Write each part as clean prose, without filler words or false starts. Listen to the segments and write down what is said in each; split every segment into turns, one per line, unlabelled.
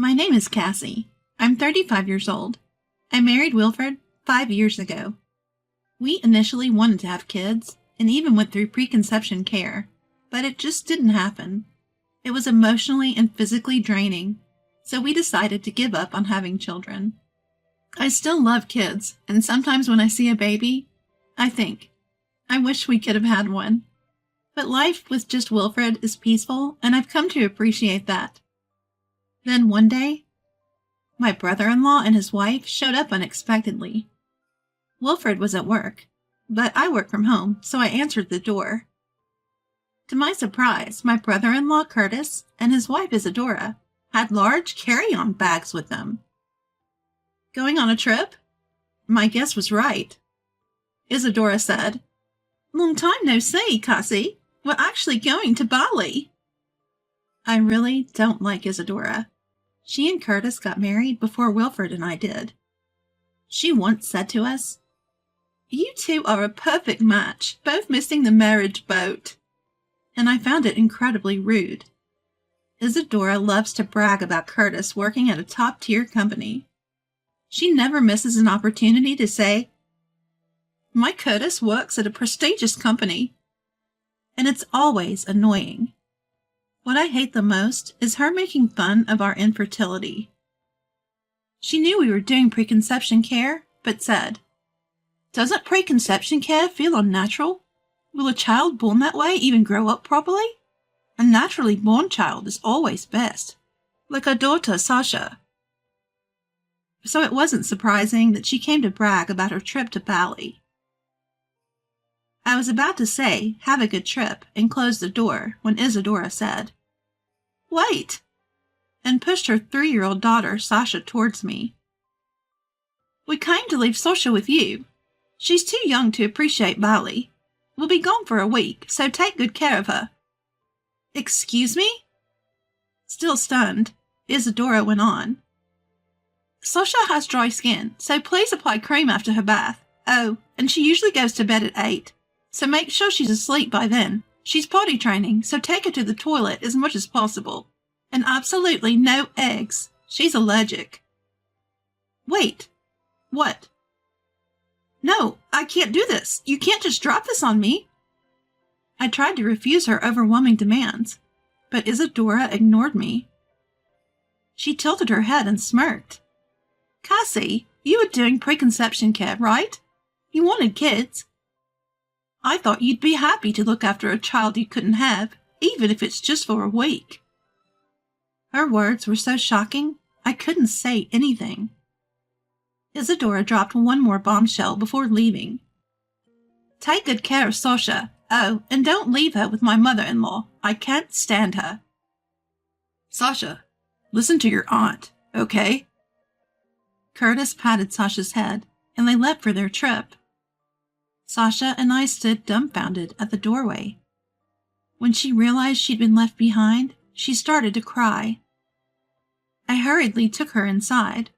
My name is Cassie. I'm 35 years old. I married Wilfred 5 years ago. We initially wanted to have kids and even went through preconception care, but it just didn't happen. It was emotionally and physically draining, so we decided to give up on having children. I still love kids, and sometimes when I see a baby, I think, I wish we could have had one. But life with just Wilfred is peaceful, and I've come to appreciate that. Then one day, my brother-in-law and his wife showed up unexpectedly. Wilfred was at work, but I work from home, so I answered the door. To my surprise, my brother-in-law Curtis and his wife Isadora had large carry-on bags with them. Going on a trip? My guess was right. Isadora said, "Long time no see, Cassie. We're actually going to Bali." I really don't like Isadora. She and Curtis got married before Wilfred and I did. She once said to us, "You two are a perfect match, both missing the marriage boat." And I found it incredibly rude. Isadora loves to brag about Curtis working at a top-tier company. She never misses an opportunity to say, "My Curtis works at a prestigious company." And it's always annoying. What I hate the most is her making fun of our infertility. She knew we were doing preconception care, but said, "Doesn't preconception care feel unnatural? Will a child born that way even grow up properly? A naturally born child is always best, like our daughter Sasha." So it wasn't surprising that she came to brag about her trip to Bali. I was about to say, "Have a good trip," and close the door when Isadora said, "Wait," and pushed her 3-year-old daughter Sasha towards me. "We came to leave Sasha with you. She's too young to appreciate Bali. We'll be gone for a week, so take good care of her." "Excuse me?" Still stunned, Isadora went on. "Sasha has dry skin, so please apply cream after her bath. Oh, and she usually goes to bed at 8, so make sure she's asleep by then. She's potty training, so take her to the toilet as much as possible. And absolutely no eggs. She's allergic." "Wait. What?" "No, I can't do this. You can't just drop this on me." I tried to refuse her overwhelming demands, but Isadora ignored me. She tilted her head and smirked. "Cassie, you were doing preconception care, right? You wanted kids. I thought you'd be happy to look after a child you couldn't have, even if it's just for a week." Her words were so shocking, I couldn't say anything. Isadora dropped one more bombshell before leaving. "Take good care of Sasha. Oh, and don't leave her with my mother-in-law. I can't stand her." "Sasha, listen to your aunt, okay?" Curtis patted Sasha's head, and they left for their trip. Sasha and I stood dumbfounded at the doorway. When she realized she'd been left behind, she started to cry. I hurriedly took her inside.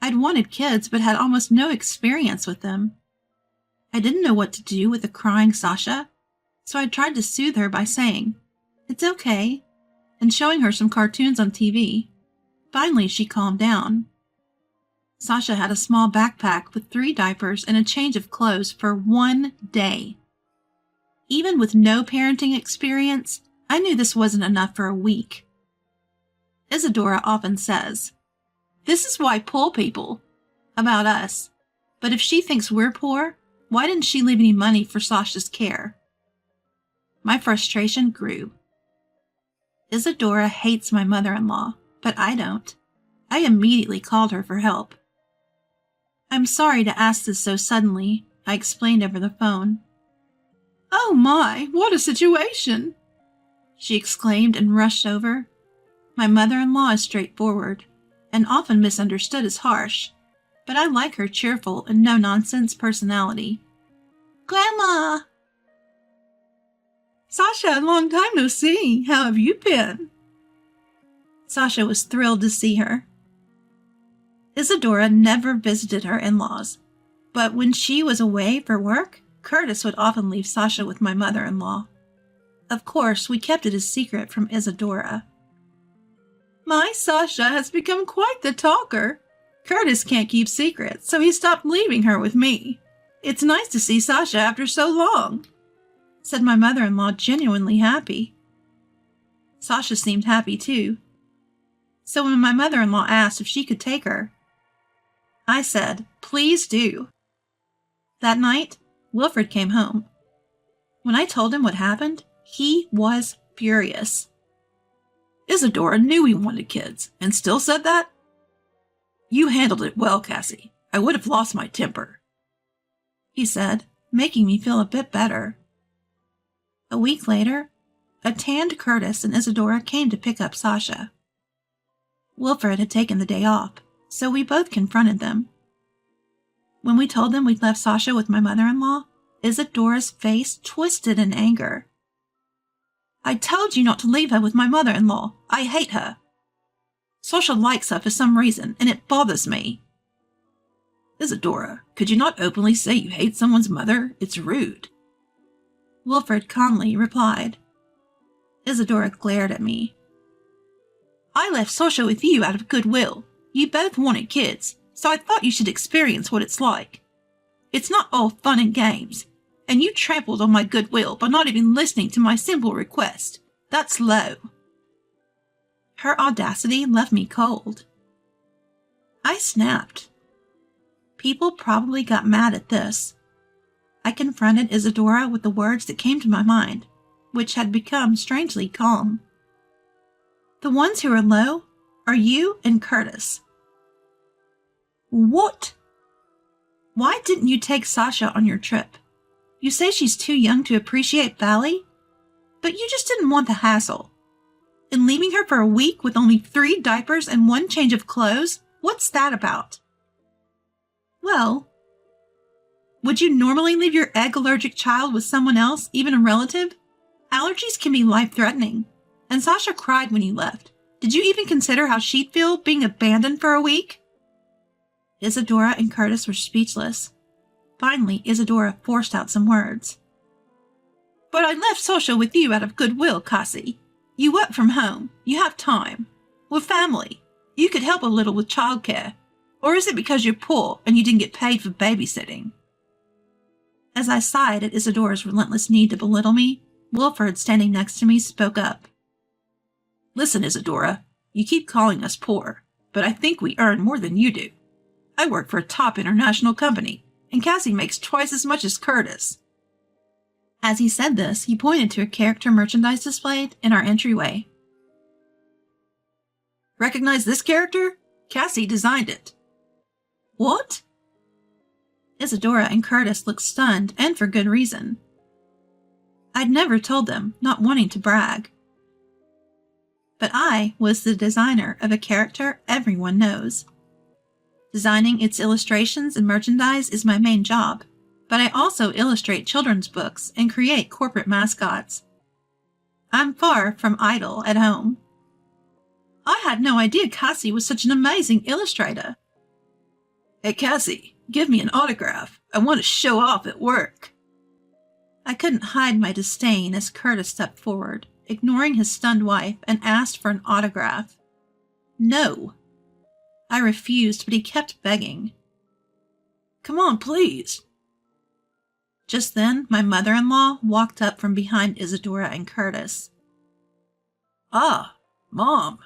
I'd wanted kids but had almost no experience with them. I didn't know what to do with a crying Sasha, so I tried to soothe her by saying, "It's okay," and showing her some cartoons on TV. Finally, she calmed down. Sasha had a small backpack with 3 diapers and a change of clothes for 1 day. Even with no parenting experience, I knew this wasn't enough for a week. Isadora often says, "This is why poor people," about us. But if she thinks we're poor, why didn't she leave any money for Sasha's care? My frustration grew. Isadora hates my mother-in-law, but I don't. I immediately called her for help. "I'm sorry to ask this so suddenly," I explained over the phone. "Oh my, what a situation!" she exclaimed and rushed over. My mother-in-law is straightforward, and often misunderstood as harsh, but I like her cheerful and no-nonsense personality. "Grandma!" "Sasha, long time no see. How have you been?" Sasha was thrilled to see her. Isadora never visited her in-laws, but when she was away for work, Curtis would often leave Sasha with my mother-in-law. Of course, we kept it a secret from Isadora. My Sasha has become quite the talker. Curtis can't keep secrets, so he stopped leaving her with me. It's nice to see Sasha after so long," said my mother-in-law, genuinely happy. Sasha seemed happy too. So when my mother-in-law asked if she could take her, I said, "Please do." That night, Wilfred came home. When I told him what happened, he was furious. "Isadora knew we wanted kids, and still said that? You handled it well, Cassie. I would have lost my temper," he said, making me feel a bit better. A week later, a tanned Curtis and Isadora came to pick up Sasha. Wilfred had taken the day off, so we both confronted them. When we told them we'd left Sasha with my mother-in-law, Isadora's face twisted in anger. "I told you not to leave her with my mother-in-law. I hate her. Sasha likes her for some reason, and it bothers me." "Isadora, could you not openly say you hate someone's mother? It's rude," Wilfred calmly replied. Isadora glared at me. "I left Sasha with you out of goodwill. You both wanted kids, so I thought you should experience what it's like. It's not all fun and games, and you trampled on my goodwill by not even listening to my simple request. That's low." Her audacity left me cold. I snapped. People probably got mad at this. I confronted Isadora with the words that came to my mind, which had become strangely calm. "The ones who are low are you and Curtis." "What? Why didn't you take Sasha on your trip? You say she's too young to appreciate Valley, but you just didn't want the hassle. And leaving her for a week with only 3 diapers and 1 change of clothes, what's that about?" "Well, would you normally leave your egg-allergic child with someone else, even a relative? Allergies can be life-threatening, and Sasha cried when you left. Did you even consider how she'd feel being abandoned for a week?" Isadora and Curtis were speechless. Finally, Isadora forced out some words. "But I left Sasha with you out of goodwill, Cassie. You work from home. You have time. We're family. You could help a little with childcare. Or is it because you're poor and you didn't get paid for babysitting?" As I sighed at Isadora's relentless need to belittle me, Wilfred, standing next to me, spoke up. "Listen, Isadora, you keep calling us poor, but I think we earn more than you do. I work for a top international company, and Cassie makes twice as much as Curtis." As he said this, he pointed to a character merchandise displayed in our entryway. "Recognize this character? Cassie designed it." "What?" Isadora and Curtis looked stunned, and for good reason. I'd never told them, not wanting to brag. But I was the designer of a character everyone knows. Designing its illustrations and merchandise is my main job, but I also illustrate children's books and create corporate mascots. I'm far from idle at home. I had no idea Cassie was such an amazing illustrator. "Hey, Cassie, give me an autograph. I want to show off at work." I couldn't hide my disdain as Curtis stepped forward, ignoring his stunned wife, and asked for an autograph. No. I refused, but he kept begging. "Come on, please." Just then, my mother-in-law walked up from behind Isadora and Curtis. "Ah, Mom."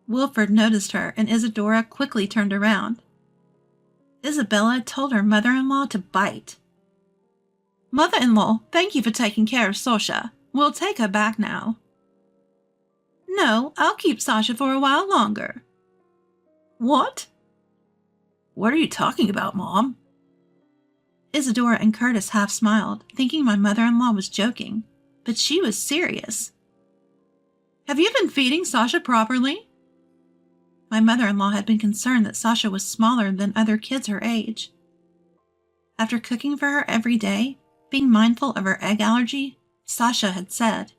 Wilfred noticed her, and Isadora quickly turned around. Isabella told her mother-in-law to bite. "Mother-in-law, thank you for taking care of Sasha. We'll take her back now." "No, I'll keep Sasha for a while longer." "What? What are you talking about, Mom?" Isadora and Curtis half smiled, thinking my mother-in-law was joking, but she was serious. "Have you been feeding Sasha properly?" My mother-in-law had been concerned that Sasha was smaller than other kids her age. After cooking for her every day, being mindful of her egg allergy, Sasha had said,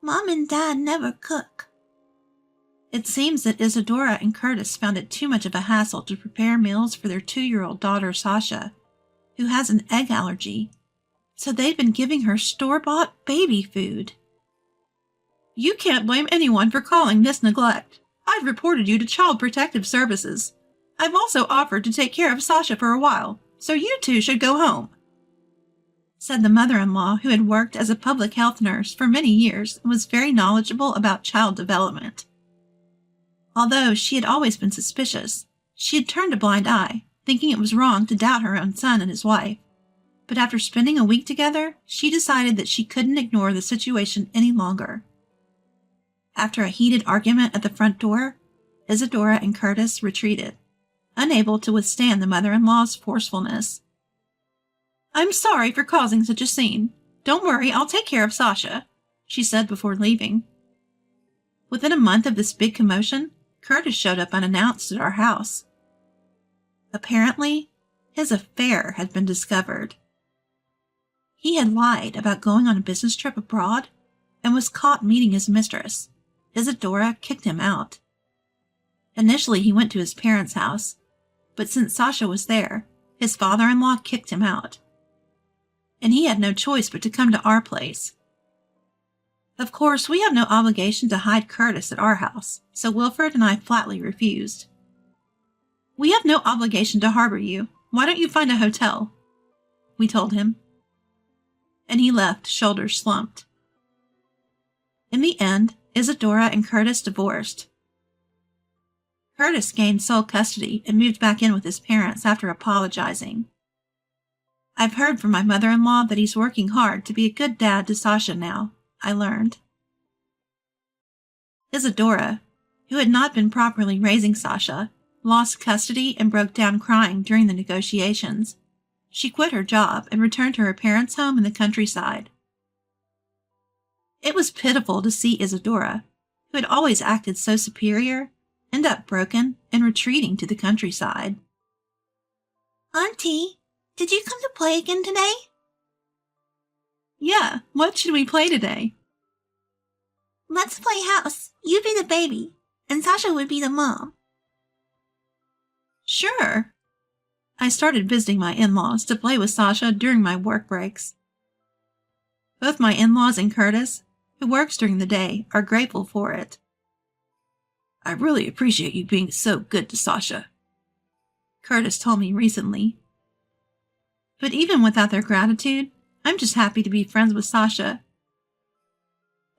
"Mom and Dad never cook." It seems that Isadora and Curtis found it too much of a hassle to prepare meals for their 2-year-old daughter Sasha, who has an egg allergy, so they've been giving her store-bought baby food. You can't blame anyone for calling this neglect. I've reported you to Child Protective Services. I've also offered to take care of Sasha for a while, so you two should go home," said the mother-in-law, who had worked as a public health nurse for many years and was very knowledgeable about child development. Although she had always been suspicious, she had turned a blind eye, thinking it was wrong to doubt her own son and his wife. But after spending a week together, she decided that she couldn't ignore the situation any longer. After a heated argument at the front door, Isadora and Curtis retreated, unable to withstand the mother-in-law's forcefulness. "I'm sorry for causing such a scene. Don't worry, I'll take care of Sasha," she said before leaving. Within a month of this big commotion, Curtis showed up unannounced at our house. Apparently, his affair had been discovered. He had lied about going on a business trip abroad and was caught meeting his mistress. Isadora kicked him out. Initially, he went to his parents' house, but since Sasha was there, his father-in-law kicked him out. And he had no choice but to come to our place. Of course, we have no obligation to hide Curtis at our house, so Wilfred and I flatly refused. "We have no obligation to harbor you. Why don't you find a hotel?" we told him. And he left, shoulders slumped. In the end, Isadora and Curtis divorced. Curtis gained sole custody and moved back in with his parents after apologizing. I've heard from my mother-in-law that he's working hard to be a good dad to Sasha now, I learned. Isadora, who had not been properly raising Sasha, lost custody and broke down crying during the negotiations. She quit her job and returned to her parents' home in the countryside. It was pitiful to see Isadora, who had always acted so superior, end up broken and retreating to the countryside.
"Auntie, did you come to play again today?"
"Yeah, what should we play today?"
"Let's play house. You'd be the baby, and Sasha would be the mom."
"Sure." I started visiting my in-laws to play with Sasha during my work breaks. Both my in-laws and Curtis, who works during the day, are grateful for it. "I really appreciate you being so good to Sasha," Curtis told me recently. But even without their gratitude, I'm just happy to be friends with Sasha.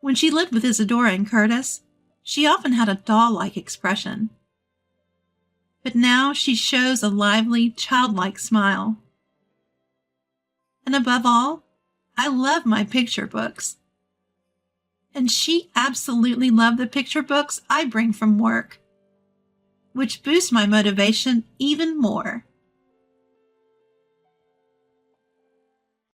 When she lived with Isadora and Curtis, she often had a doll-like expression. But now she shows a lively, childlike smile. And above all, I love my picture books. And she absolutely loved the picture books I bring from work, which boosts my motivation even more.